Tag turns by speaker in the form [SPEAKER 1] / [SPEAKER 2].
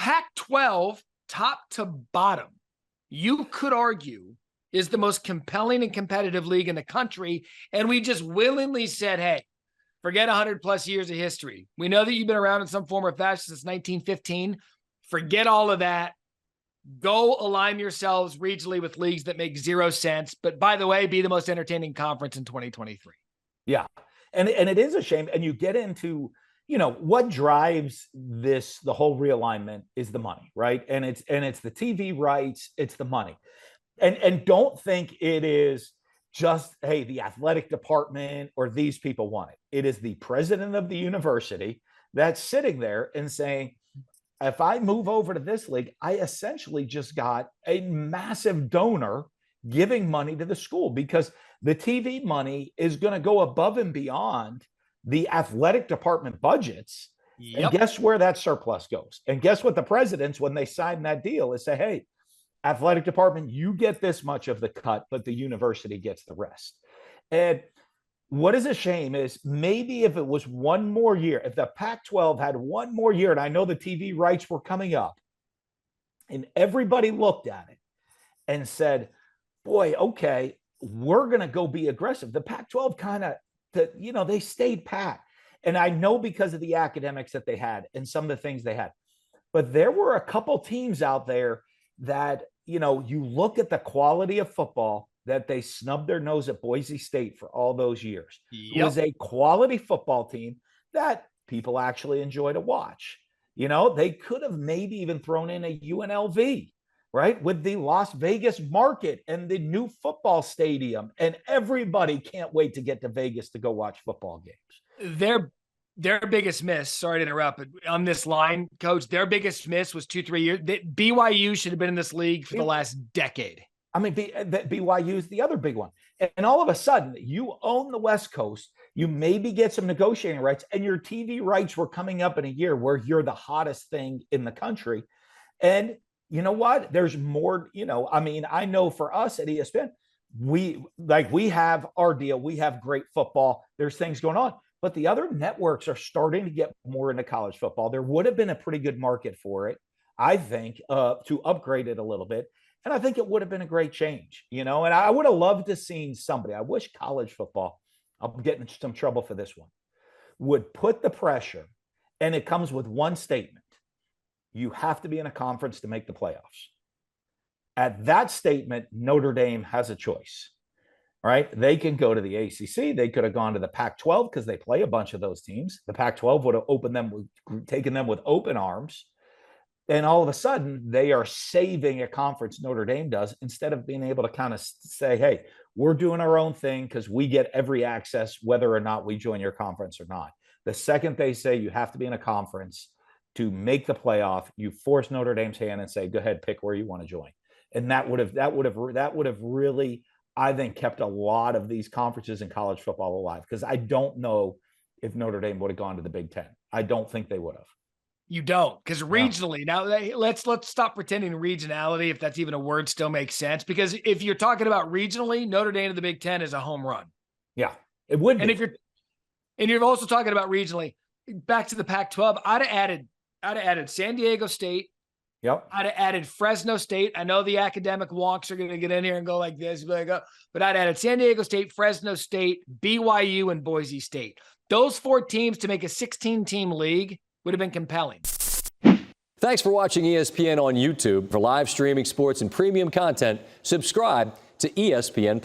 [SPEAKER 1] Pac-12, top to bottom, you could argue is the most compelling and competitive league in the country. And we just willingly said, hey, forget 100 plus years of history. We know that you've been around in some form or fashion since 1915. Forget all of that. Go align yourselves regionally with leagues that make zero sense. But by the way, be the most entertaining conference in 2023.
[SPEAKER 2] Yeah. And it is a shame. And you get into, what drives the whole realignment is the money, right? And it's the TV rights, it's the money. And don't think it is just, hey, the athletic department or these people want it. It is the president of the university that's sitting there and saying, if I move over to this league, I essentially just got a massive donor giving money to the school, because the TV money is going to go above and beyond the athletic department budgets. Yep. And guess where that surplus goes? And guess what the presidents, when they sign that deal, is say, hey, athletic department, you get this much of the cut, but the university gets the rest. And what is a shame is maybe if it was one more year, if the Pac-12 had one more year, and I know the TV rights were coming up, and everybody looked at it and said, boy, okay, we're going to go be aggressive. The Pac-12 kind of, they stayed pat. And I know because of the academics that they had and some of the things they had. But there were a couple teams out there that, you look at the quality of football, that they snubbed their nose at Boise State for all those years. Yep. It was a quality football team that people actually enjoy to watch. They could have maybe even thrown in a UNLV, right? With the Las Vegas market and the new football stadium. And everybody can't wait to get to Vegas to go watch football games.
[SPEAKER 1] Their biggest miss, sorry to interrupt, but on this line, Coach, their biggest miss was 2-3 years. BYU should have been in this league for the last decade.
[SPEAKER 2] I mean, BYU is the other big one. And all of a sudden, you own the West Coast. You maybe get some negotiating rights, and your TV rights were coming up in a year where you're the hottest thing in the country. And you know what? There's more, I know for us at ESPN, we have our deal. We have great football. There's things going on. But the other networks are starting to get more into college football. There would have been a pretty good market for it, I think, to upgrade it a little bit. And I think it would have been a great change, and I would have loved to seen somebody. I wish college football, I'm getting in some trouble for this one, would put the pressure, and it comes with one statement. You have to be in a conference to make the playoffs. At that statement, Notre Dame has a choice, right? They can go to the ACC. They could have gone to the Pac-12 because they play a bunch of those teams. The Pac-12 would have taken them with open arms. And all of a sudden, they are saving a conference, Notre Dame does, instead of being able to kind of say, hey, we're doing our own thing because we get every access, whether or not we join your conference or not. The second they say you have to be in a conference to make the playoff, you force Notre Dame's hand and say, go ahead, pick where you want to join. And that would have really, I think, kept a lot of these conferences in college football alive, because I don't know if Notre Dame would have gone to the Big Ten. I don't think they would have.
[SPEAKER 1] You don't, because regionally, now let's stop pretending regionality, if that's even a word, still makes sense. Because if you're talking about regionally, Notre Dame to the Big Ten is a home run.
[SPEAKER 2] Yeah, it would be.
[SPEAKER 1] And you're also talking about regionally, back to the Pac-12, I'd have added San Diego State.
[SPEAKER 2] Yep.
[SPEAKER 1] I'd have added Fresno State. I know the academic wonks are going to get in here and go like this, but I'd added San Diego State, Fresno State, BYU, and Boise State. Those 4 teams to make a 16-team league would have been compelling.
[SPEAKER 3] Thanks for watching ESPN on YouTube. For live streaming sports and premium content, subscribe to ESPN+.